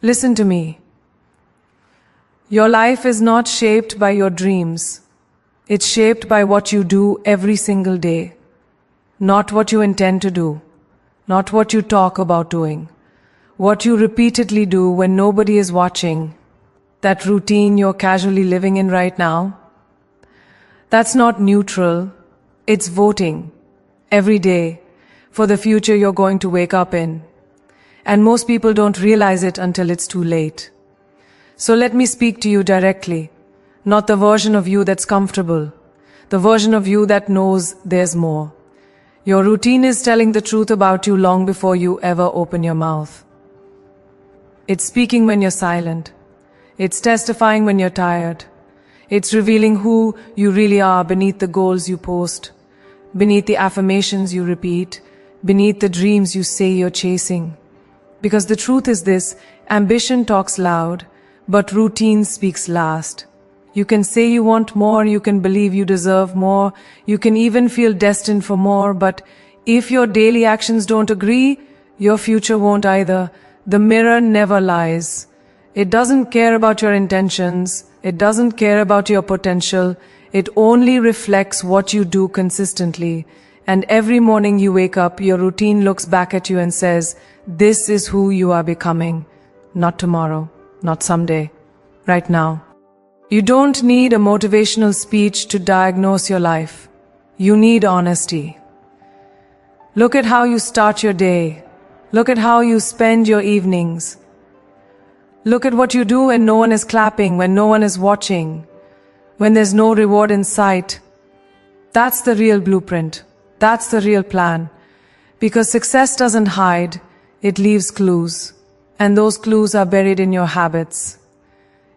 Listen to me. Your life is not shaped by your dreams. It's shaped by what you do every single day. Not what you intend to do. Not what you talk about doing. What you repeatedly do when nobody is watching. That routine you're casually living in right now. That's not neutral. It's voting. Every day. For the future you're going to wake up in. And most people don't realize it until it's too late. So let me speak to you directly. Not the version of you that's comfortable. The version of you that knows there's more. Your routine is telling the truth about you long before you ever open your mouth. It's speaking when you're silent. It's testifying when you're tired. It's revealing who you really are beneath the goals you post, beneath the affirmations you repeat, beneath the dreams you say you're chasing. Because the truth is this, ambition talks loud, but routine speaks last. You can say you want more, you can believe you deserve more, you can even feel destined for more, but if your daily actions don't agree, your future won't either. The mirror never lies. It doesn't care about your intentions. It doesn't care about your potential. It only reflects what you do consistently. And every morning you wake up, your routine looks back at you and says, this is who you are becoming. Not tomorrow, not someday, right now. You don't need a motivational speech to diagnose your life. You need honesty. Look at how you start your day. Look at how you spend your evenings. Look at what you do when no one is clapping, when no one is watching, when there's no reward in sight. That's the real blueprint. That's the real plan. Because success doesn't hide, it leaves clues. And those clues are buried in your habits.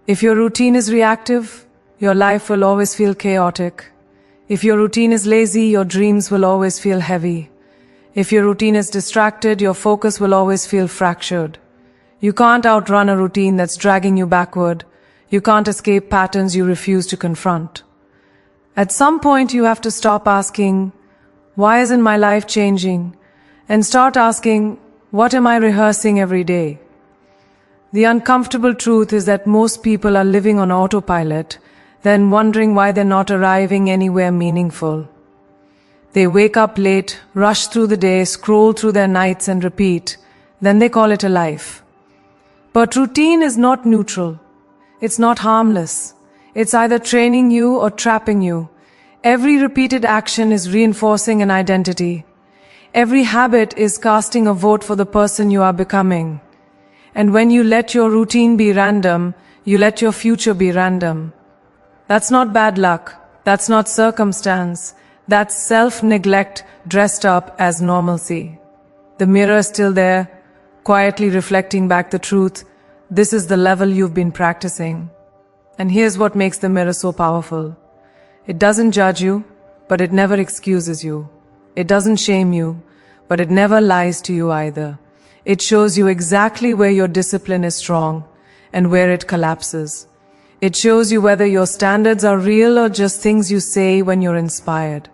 If your routine is reactive, your life will always feel chaotic. If your routine is lazy, your dreams will always feel heavy. If your routine is distracted, your focus will always feel fractured. You can't outrun a routine that's dragging you backward. You can't escape patterns you refuse to confront. At some point, you have to stop asking, why isn't my life changing? And start asking, what am I rehearsing every day? The uncomfortable truth is that most people are living on autopilot, then wondering why they're not arriving anywhere meaningful. They wake up late, rush through the day, scroll through their nights and repeat. Then they call it a life. But routine is not neutral. It's not harmless. It's either training you or trapping you. Every repeated action is reinforcing an identity. Every habit is casting a vote for the person you are becoming. And when you let your routine be random, you let your future be random. That's not bad luck. That's not circumstance. That's self-neglect dressed up as normalcy. The mirror is still there, quietly reflecting back the truth. This is the level you've been practicing. And here's what makes the mirror so powerful. It doesn't judge you, but it never excuses you. It doesn't shame you, but it never lies to you either. It shows you exactly where your discipline is strong and where it collapses. It shows you whether your standards are real or just things you say when you're inspired.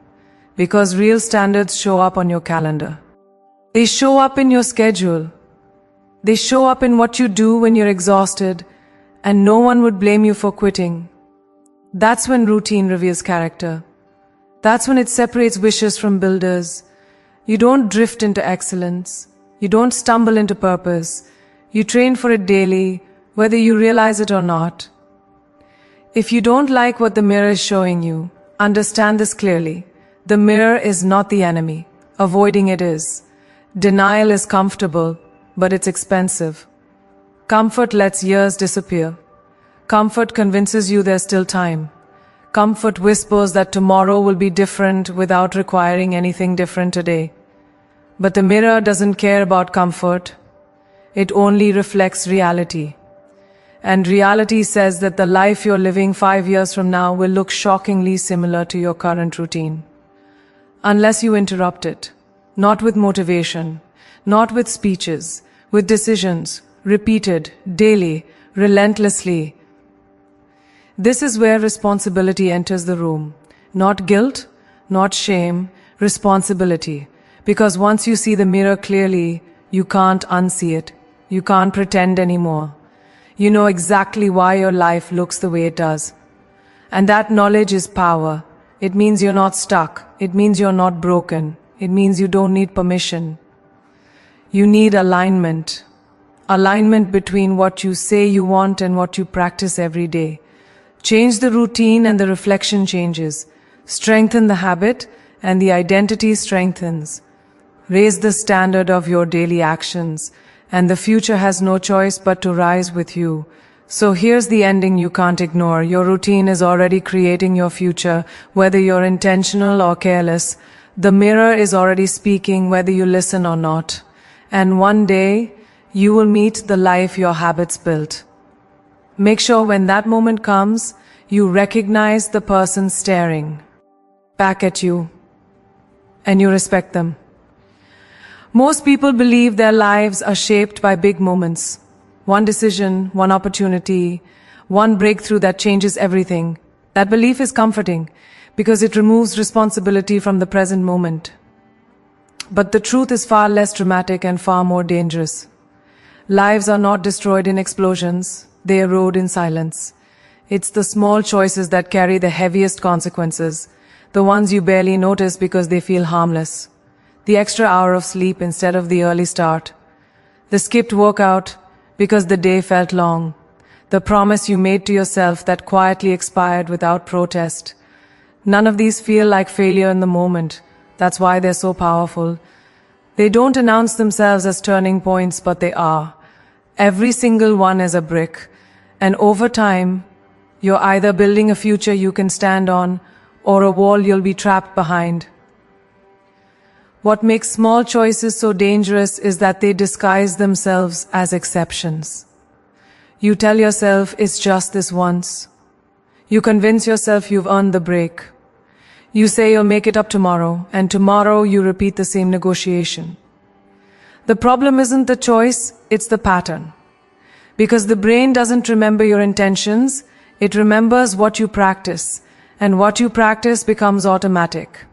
Because real standards show up on your calendar. They show up in your schedule. They show up in what you do when you're exhausted, and no one would blame you for quitting. That's when routine reveals character. That's when it separates wishes from builders. You don't drift into excellence. You don't stumble into purpose. You train for it daily, whether you realize it or not. If you don't like what the mirror is showing you, understand this clearly. The mirror is not the enemy. Avoiding it is. Denial is comfortable, but it's expensive. Comfort lets years disappear. Comfort convinces you there's still time. Comfort whispers that tomorrow will be different without requiring anything different today. But the mirror doesn't care about comfort. It only reflects reality. And reality says that the life you're living 5 years from now will look shockingly similar to your current routine. Unless you interrupt it. Not with motivation. Not with speeches. With decisions. Repeated. Daily. Relentlessly. This is where responsibility enters the room. Not guilt. Not shame. Responsibility. Because once you see the mirror clearly, you can't unsee it. You can't pretend anymore. You know exactly why your life looks the way it does. And that knowledge is power. It means you're not stuck. It means you're not broken. It means you don't need permission. You need alignment. Alignment between what you say you want and what you practice every day. Change the routine and the reflection changes. Strengthen the habit and the identity strengthens. Raise the standard of your daily actions, and the future has no choice but to rise with you. So here's the ending you can't ignore. Your routine is already creating your future, whether you're intentional or careless. The mirror is already speaking, whether you listen or not. And one day, you will meet the life your habits built. Make sure when that moment comes, you recognize the person staring back at you, and you respect them. Most people believe their lives are shaped by big moments. One decision, one opportunity, one breakthrough that changes everything. That belief is comforting because it removes responsibility from the present moment. But the truth is far less dramatic and far more dangerous. Lives are not destroyed in explosions, they erode in silence. It's the small choices that carry the heaviest consequences, the ones you barely notice because they feel harmless. The extra hour of sleep instead of the early start. The skipped workout because the day felt long. The promise you made to yourself that quietly expired without protest. None of these feel like failure in the moment. That's why they're so powerful. They don't announce themselves as turning points, but they are. Every single one is a brick. And over time, you're either building a future you can stand on, or a wall you'll be trapped behind. What makes small choices so dangerous is that they disguise themselves as exceptions. You tell yourself it's just this once. You convince yourself you've earned the break. You say you'll make it up tomorrow, and tomorrow you repeat the same negotiation. The problem isn't the choice, it's the pattern. Because the brain doesn't remember your intentions, it remembers what you practice, and what you practice becomes automatic.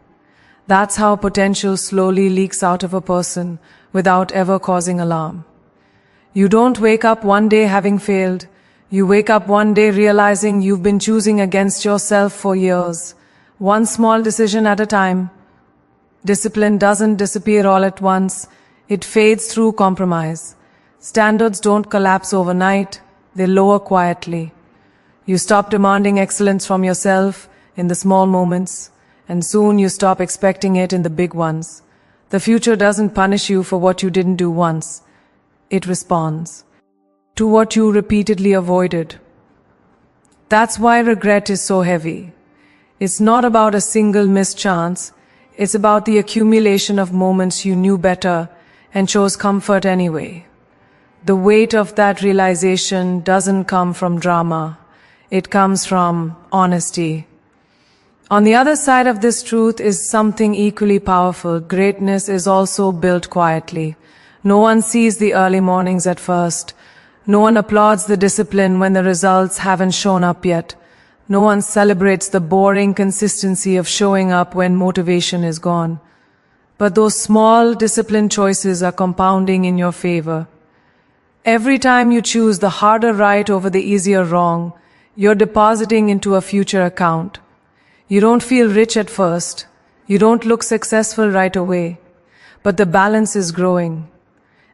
That's how potential slowly leaks out of a person without ever causing alarm. You don't wake up one day having failed. You wake up one day realizing you've been choosing against yourself for years. One small decision at a time. Discipline doesn't disappear all at once. It fades through compromise. Standards don't collapse overnight. They lower quietly. You stop demanding excellence from yourself in the small moments. And soon you stop expecting it in the big ones. The future doesn't punish you for what you didn't do once. It responds to what you repeatedly avoided. That's why regret is so heavy. It's not about a single missed chance. It's about the accumulation of moments you knew better and chose comfort anyway. The weight of that realization doesn't come from drama. It comes from honesty. On the other side of this truth is something equally powerful. Greatness is also built quietly. No one sees the early mornings at first. No one applauds the discipline when the results haven't shown up yet. No one celebrates the boring consistency of showing up when motivation is gone. But those small disciplined choices are compounding in your favor. Every time you choose the harder right over the easier wrong, you're depositing into a future account. You don't feel rich at first. You don't look successful right away. But the balance is growing.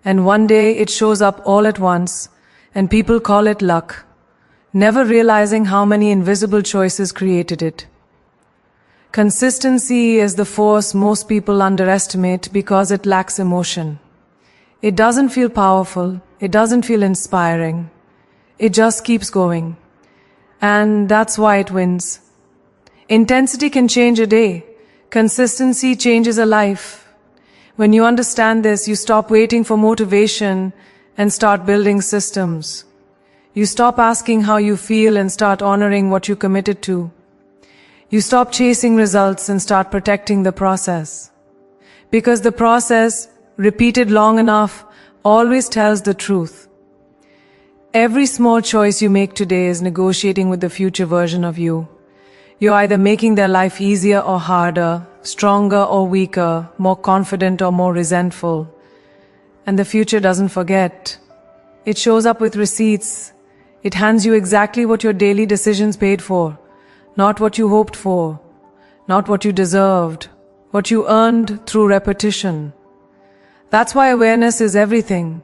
And one day it shows up all at once, and people call it luck, never realizing how many invisible choices created it. Consistency is the force most people underestimate because it lacks emotion. It doesn't feel powerful. It doesn't feel inspiring. It just keeps going. And that's why it wins. Intensity can change a day. Consistency changes a life. When you understand this, you stop waiting for motivation and start building systems. You stop asking how you feel and start honoring what you committed to. You stop chasing results and start protecting the process. Because the process, repeated long enough, always tells the truth. Every small choice you make today is negotiating with the future version of you. You're either making their life easier or harder, stronger or weaker, more confident or more resentful. And the future doesn't forget. It shows up with receipts. It hands you exactly what your daily decisions paid for, not what you hoped for, not what you deserved, what you earned through repetition. That's why awareness is everything.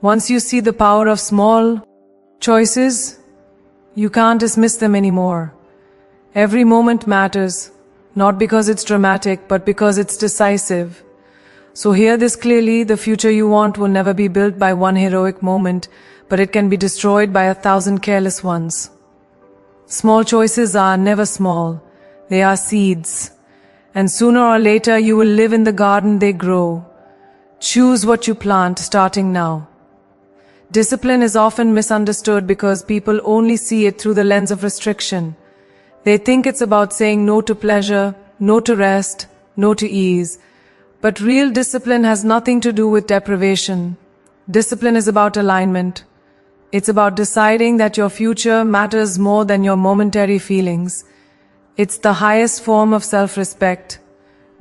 Once you see the power of small choices, you can't dismiss them anymore. Every moment matters, not because it's dramatic, but because it's decisive. So hear this clearly, the future you want will never be built by one heroic moment, but it can be destroyed by 1,000 careless ones. Small choices are never small. They are seeds. And sooner or later you will live in the garden they grow. Choose what you plant starting now. Discipline is often misunderstood because people only see it through the lens of restriction. They think it's about saying no to pleasure, no to rest, no to ease. But real discipline has nothing to do with deprivation. Discipline is about alignment. It's about deciding that your future matters more than your momentary feelings. It's the highest form of self-respect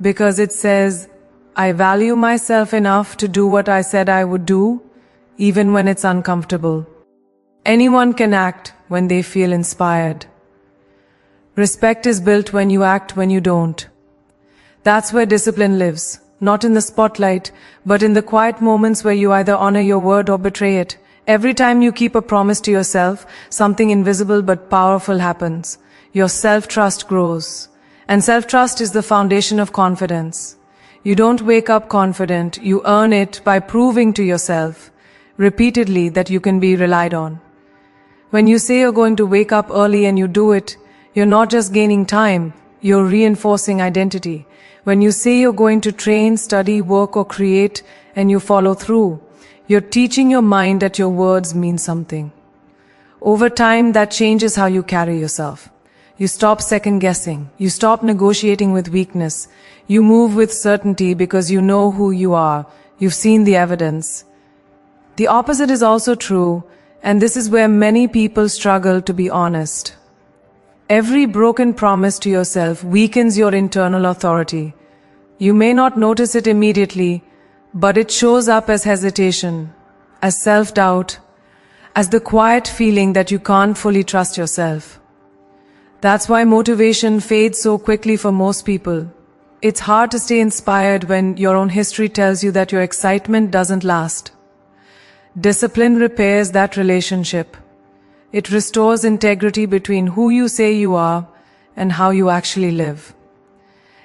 because it says, I value myself enough to do what I said I would do, even when it's uncomfortable. Anyone can act when they feel inspired. Respect is built when you act when you don't. That's where discipline lives, not in the spotlight, but in the quiet moments where you either honor your word or betray it. Every time you keep a promise to yourself, something invisible but powerful happens. Your self-trust grows. And self-trust is the foundation of confidence. You don't wake up confident, you earn it by proving to yourself repeatedly that you can be relied on. When you say you're going to wake up early and you do it, you're not just gaining time, you're reinforcing identity. When you say you're going to train, study, work or create and you follow through, you're teaching your mind that your words mean something. Over time, that changes how you carry yourself. You stop second guessing. You stop negotiating with weakness. You move with certainty because you know who you are. You've seen the evidence. The opposite is also true, and this is where many people struggle to be honest. Every broken promise to yourself weakens your internal authority. You may not notice it immediately, but it shows up as hesitation, as self-doubt, as the quiet feeling that you can't fully trust yourself. That's why motivation fades so quickly for most people. It's hard to stay inspired when your own history tells you that your excitement doesn't last. Discipline repairs that relationship. It restores integrity between who you say you are and how you actually live.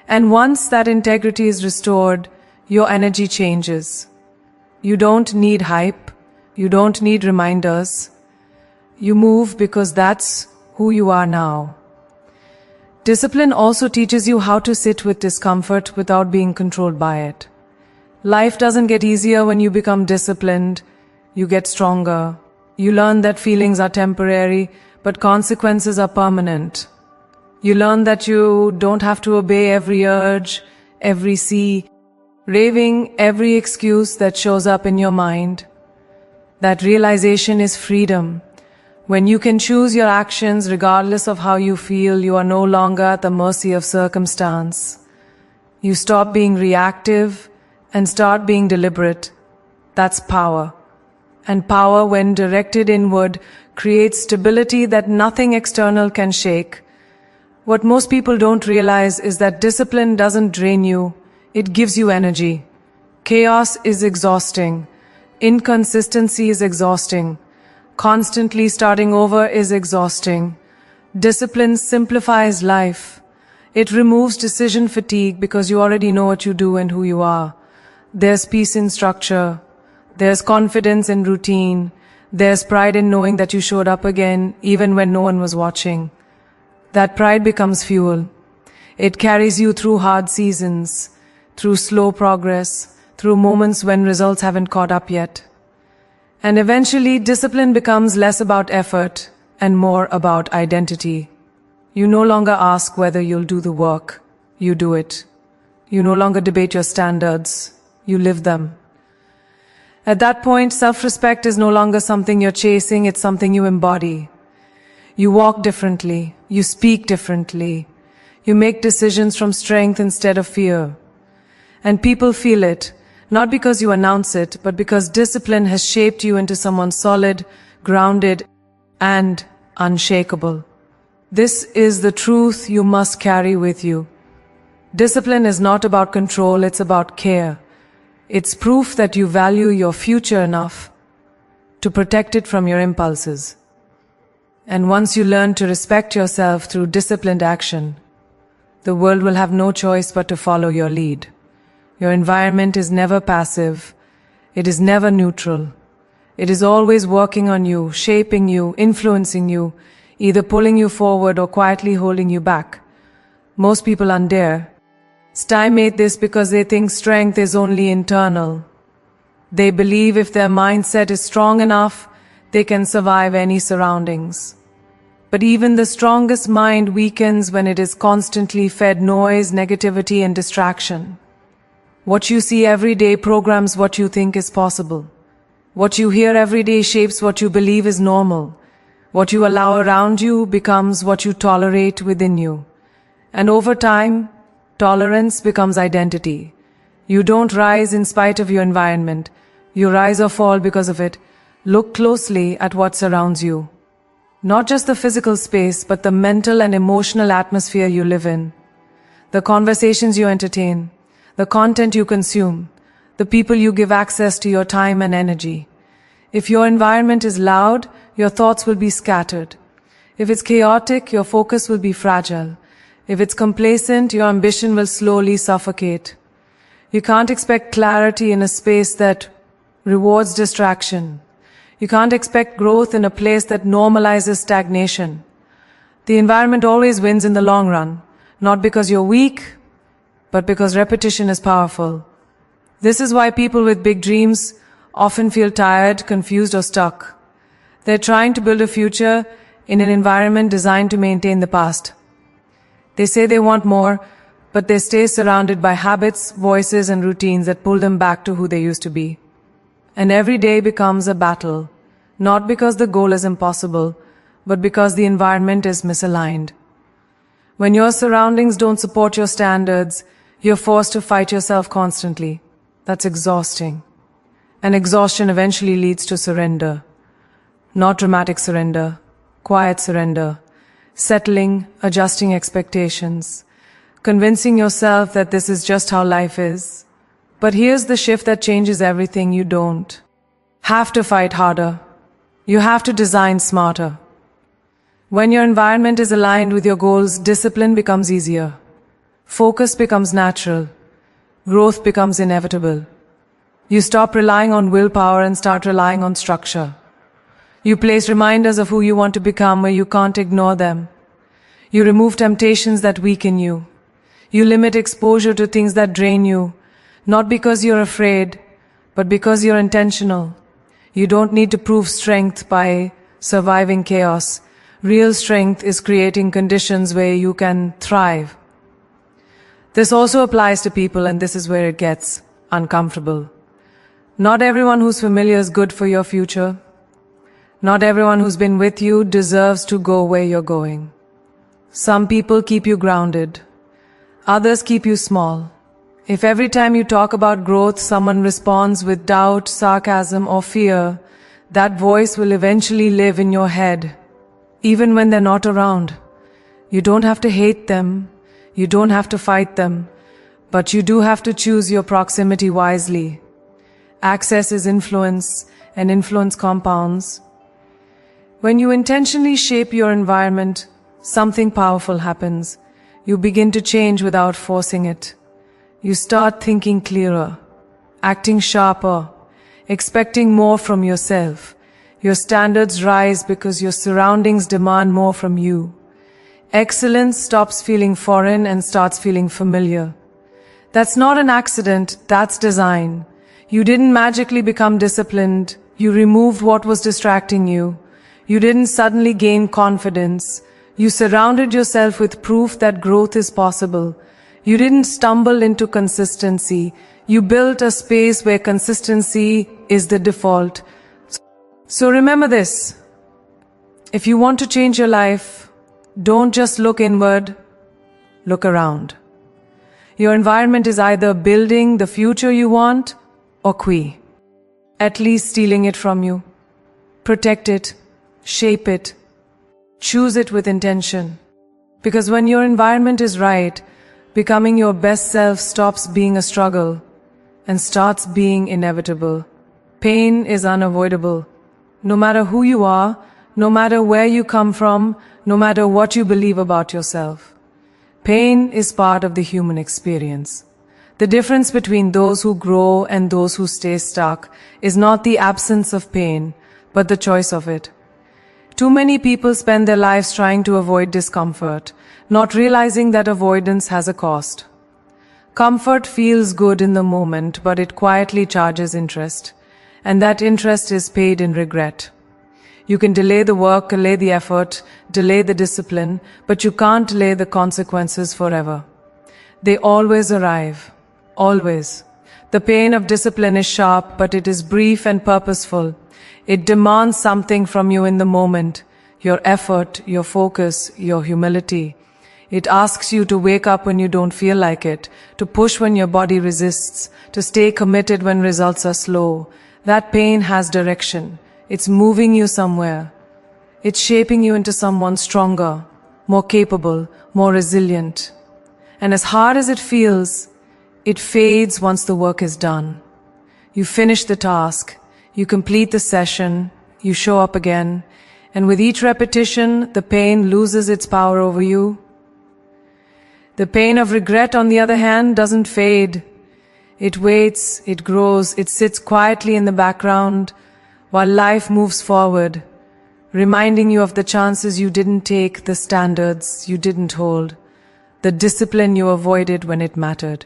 And once that integrity is restored, your energy changes. You don't need hype. You don't need reminders. You move because that's who you are now. Discipline also teaches you how to sit with discomfort without being controlled by it. Life doesn't get easier when you become disciplined. You get stronger. You learn that feelings are temporary, but consequences are permanent. You learn that you don't have to obey every urge, every raving, every excuse that shows up in your mind. That realization is freedom. When you can choose your actions regardless of how you feel, you are no longer at the mercy of circumstance. You stop being reactive and start being deliberate. That's power. And power, when directed inward, creates stability that nothing external can shake. What most people don't realize is that discipline doesn't drain you, it gives you energy. Chaos is exhausting. Inconsistency is exhausting. Constantly starting over is exhausting. Discipline simplifies life. It removes decision fatigue because you already know what you do and who you are. There's peace in structure. There's confidence in routine. There's pride in knowing that you showed up again even when no one was watching. That pride becomes fuel. It carries you through hard seasons, through slow progress, through moments when results haven't caught up yet. And eventually, discipline becomes less about effort and more about identity. You no longer ask whether you'll do the work. You do it. You no longer debate your standards. You live them. At that point, self-respect is no longer something you're chasing, it's something you embody. You walk differently. You speak differently. You make decisions from strength instead of fear. And people feel it, not because you announce it, but because discipline has shaped you into someone solid, grounded, and unshakable. This is the truth you must carry with you. Discipline is not about control, it's about care. It's proof that you value your future enough to protect it from your impulses. And once you learn to respect yourself through disciplined action, the world will have no choice but to follow your lead. Your environment is never passive. It is never neutral. It is always working on you, shaping you, influencing you, either pulling you forward or quietly holding you back. Most people underestimate this because they think strength is only internal. They believe if their mindset is strong enough, they can survive any surroundings. But even the strongest mind weakens when it is constantly fed noise, negativity, and distraction. What you see every day programs what you think is possible. What you hear every day shapes what you believe is normal. What you allow around you becomes what you tolerate within you. And over time, tolerance becomes identity. You don't rise in spite of your environment. You rise or fall because of it. Look closely at what surrounds you. Not just the physical space, but the mental and emotional atmosphere you live in. The conversations you entertain. The content you consume. The people you give access to your time and energy. If your environment is loud, your thoughts will be scattered. If it's chaotic, your focus will be fragile. If it's complacent, your ambition will slowly suffocate. You can't expect clarity in a space that rewards distraction. You can't expect growth in a place that normalizes stagnation. The environment always wins in the long run, not because you're weak, but because repetition is powerful. This is why people with big dreams often feel tired, confused, or stuck. They're trying to build a future in an environment designed to maintain the past. They say they want more, but they stay surrounded by habits, voices, and routines that pull them back to who they used to be. And every day becomes a battle, not because the goal is impossible, but because the environment is misaligned. When your surroundings don't support your standards, you're forced to fight yourself constantly. That's exhausting. And exhaustion eventually leads to surrender. Not dramatic surrender, quiet surrender. Settling, adjusting expectations. Convincing yourself that this is just how life is. But here's the shift that changes everything. You don't have to fight harder. You have to design smarter. When your environment is aligned with your goals, discipline becomes easier. Focus becomes natural. Growth becomes inevitable. You stop relying on willpower and start relying on structure. You place reminders of who you want to become where you can't ignore them. You remove temptations that weaken you. You limit exposure to things that drain you, not because you're afraid, but because you're intentional. You don't need to prove strength by surviving chaos. Real strength is creating conditions where you can thrive. This also applies to people, and this is where it gets uncomfortable. Not everyone who's familiar is good for your future. Not everyone who's been with you deserves to go where you're going. Some people keep you grounded. Others keep you small. If every time you talk about growth, someone responds with doubt, sarcasm, or fear, that voice will eventually live in your head, even when they're not around. You don't have to hate them. You don't have to fight them. But you do have to choose your proximity wisely. Access is influence, and influence compounds. When you intentionally shape your environment, something powerful happens. You begin to change without forcing it. You start thinking clearer, acting sharper, expecting more from yourself. Your standards rise because your surroundings demand more from you. Excellence stops feeling foreign and starts feeling familiar. That's not an accident, that's design. You didn't magically become disciplined. You removed what was distracting you. You didn't suddenly gain confidence. You surrounded yourself with proof that growth is possible. You didn't stumble into consistency. You built a space where consistency is the default. So remember this. If you want to change your life, don't just look inward, look around. Your environment is either building the future you want or at least stealing it from you. Protect it, shape it, choose it with intention. Because when your environment is right, becoming your best self stops being a struggle and starts being inevitable. Pain is unavoidable. No matter who you are, no matter where you come from, no matter what you believe about yourself. Pain is part of the human experience. The difference between those who grow and those who stay stuck is not the absence of pain, but the choice of it. Too many people spend their lives trying to avoid discomfort, not realizing that avoidance has a cost. Comfort feels good in the moment, but it quietly charges interest, and that interest is paid in regret. You can delay the work, delay the effort, delay the discipline, but you can't delay the consequences forever. They always arrive. Always. The pain of discipline is sharp, but it is brief and purposeful. It demands something from you in the moment, your effort, your focus, your humility. It asks you to wake up when you don't feel like it, to push when your body resists, to stay committed when results are slow. That pain has direction. It's moving you somewhere. It's shaping you into someone stronger, more capable, more resilient. And as hard as it feels, it fades once the work is done. You finish the task, you complete the session, you show up again, and with each repetition, the pain loses its power over you. The pain of regret, on the other hand, doesn't fade. It waits, it grows, it sits quietly in the background while life moves forward, reminding you of the chances you didn't take, the standards you didn't hold, the discipline you avoided when it mattered.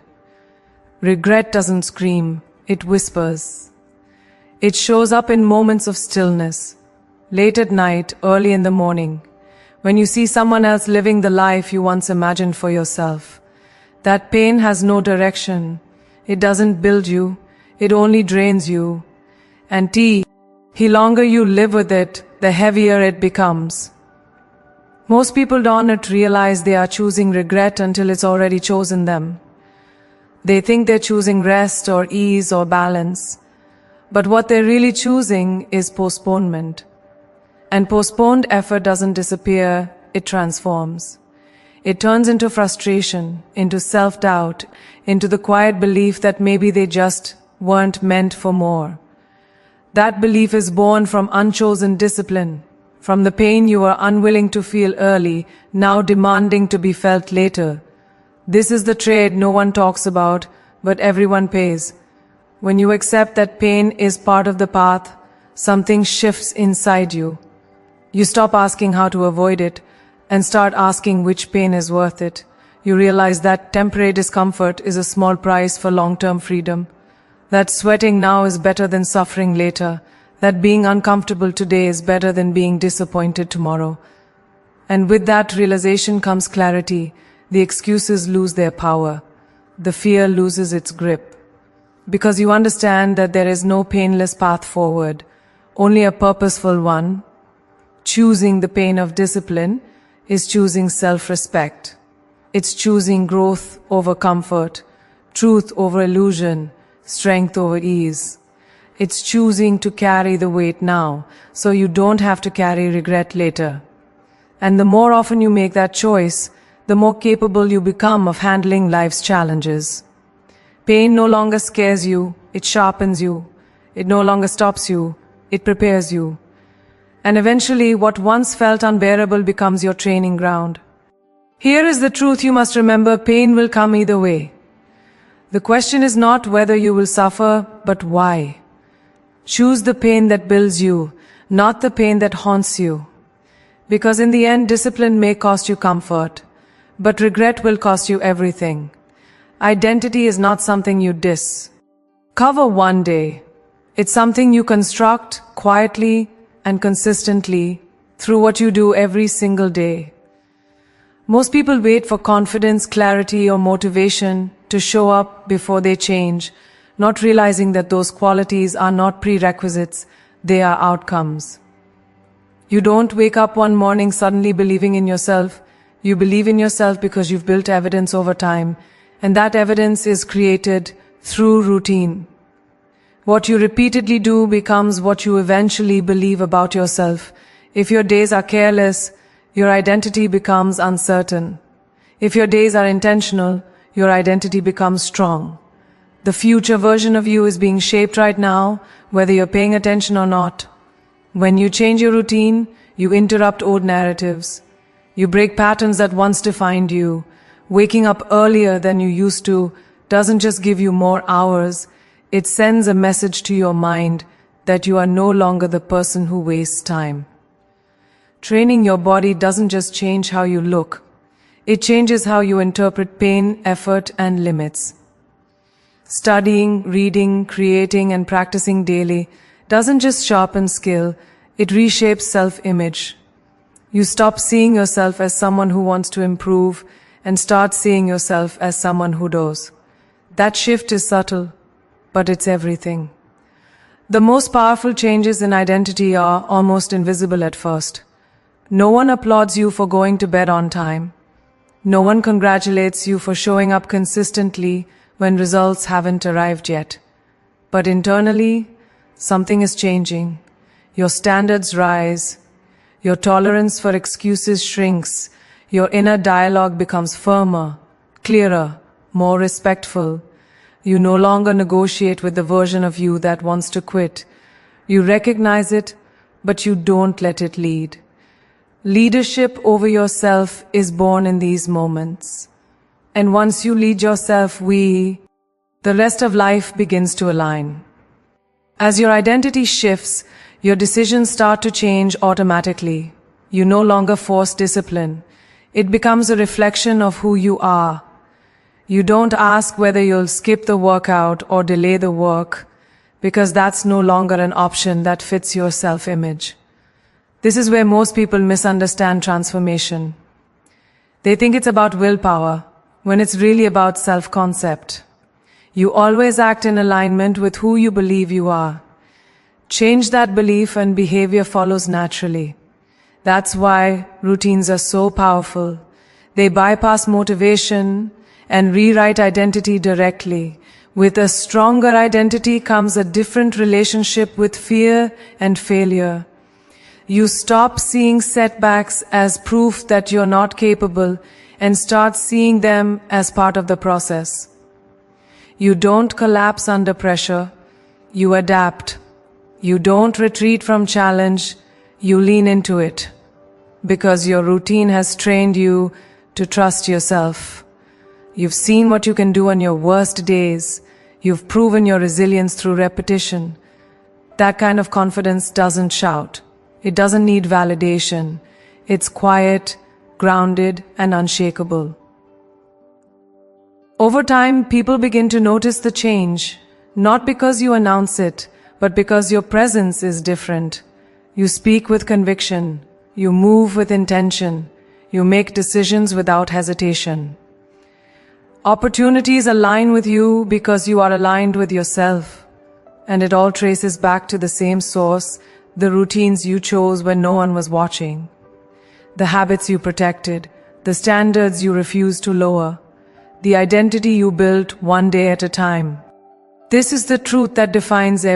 Regret doesn't scream, it whispers. It shows up in moments of stillness, late at night, early in the morning, when you see someone else living the life you once imagined for yourself. That pain has no direction. It doesn't build you, it only drains you. And the longer you live with it, the heavier it becomes. Most people don't realize they are choosing regret until it's already chosen them. They think they're choosing rest or ease or balance. But what they're really choosing is postponement. And postponed effort doesn't disappear, it transforms. It turns into frustration, into self-doubt, into the quiet belief that maybe they just weren't meant for more. That belief is born from unchosen discipline, from the pain you were unwilling to feel early, now demanding to be felt later. This is the trade no one talks about, but everyone pays. When you accept that pain is part of the path, something shifts inside you. You stop asking how to avoid it and start asking which pain is worth it. You realize that temporary discomfort is a small price for long-term freedom. That sweating now is better than suffering later. That being uncomfortable today is better than being disappointed tomorrow. And with that realization comes clarity. The excuses lose their power. The fear loses its grip. Because you understand that there is no painless path forward, only a purposeful one. Choosing the pain of discipline is choosing self-respect. It's choosing growth over comfort, truth over illusion, strength over ease. It's choosing to carry the weight now, so you don't have to carry regret later. And the more often you make that choice, the more capable you become of handling life's challenges. Pain no longer scares you, it sharpens you. It no longer stops you, it prepares you. And eventually, what once felt unbearable becomes your training ground. Here is the truth you must remember: pain will come either way. The question is not whether you will suffer, but why. Choose the pain that builds you, not the pain that haunts you. Because in the end, discipline may cost you comfort, but regret will cost you everything. Identity is not something you discover one day. It's something you construct quietly and consistently through what you do every single day. Most people wait for confidence, clarity, or motivation to show up before they change, not realizing that those qualities are not prerequisites, they are outcomes. You don't wake up one morning suddenly believing in yourself. You believe in yourself because you've built evidence over time, and that evidence is created through routine. What you repeatedly do becomes what you eventually believe about yourself. If your days are careless, your identity becomes uncertain. If your days are intentional, your identity becomes strong. The future version of you is being shaped right now, whether you're paying attention or not. When you change your routine, you interrupt old narratives. You break patterns that once defined you. Waking up earlier than you used to doesn't just give you more hours, it sends a message to your mind that you are no longer the person who wastes time. Training your body doesn't just change how you look, it changes how you interpret pain, effort, and limits. Studying, reading, creating, and practicing daily doesn't just sharpen skill, it reshapes self-image. You stop seeing yourself as someone who wants to improve and start seeing yourself as someone who does. That shift is subtle, but it's everything. The most powerful changes in identity are almost invisible at first. No one applauds you for going to bed on time. No one congratulates you for showing up consistently when results haven't arrived yet. But internally, something is changing. Your standards rise. Your tolerance for excuses shrinks. Your inner dialogue becomes firmer, clearer, more respectful. You no longer negotiate with the version of you that wants to quit. You recognize it, but you don't let it lead. Leadership over yourself is born in these moments. And once you lead yourself, the rest of life begins to align. As your identity shifts, your decisions start to change automatically. You no longer force discipline. It becomes a reflection of who you are. You don't ask whether you'll skip the workout or delay the work, because that's no longer an option that fits your self-image. This is where most people misunderstand transformation. They think it's about willpower, when it's really about self-concept. You always act in alignment with who you believe you are. Change that belief and behavior follows naturally. That's why routines are so powerful. They bypass motivation and rewrite identity directly. With a stronger identity comes a different relationship with fear and failure. You stop seeing setbacks as proof that you're not capable and start seeing them as part of the process. You don't collapse under pressure. You adapt. You don't retreat from challenge. You lean into it. Because your routine has trained you to trust yourself. You've seen what you can do on your worst days. You've proven your resilience through repetition. That kind of confidence doesn't shout. It doesn't need validation. It's quiet, grounded, and unshakable. Over time, people begin to notice the change, not because you announce it, but because your presence is different. You speak with conviction. You move with intention. You make decisions without hesitation. Opportunities align with you because you are aligned with yourself. And it all traces back to the same source, the routines you chose when no one was watching. The habits you protected, the standards you refused to lower, the identity you built one day at a time. This is the truth that defines everything.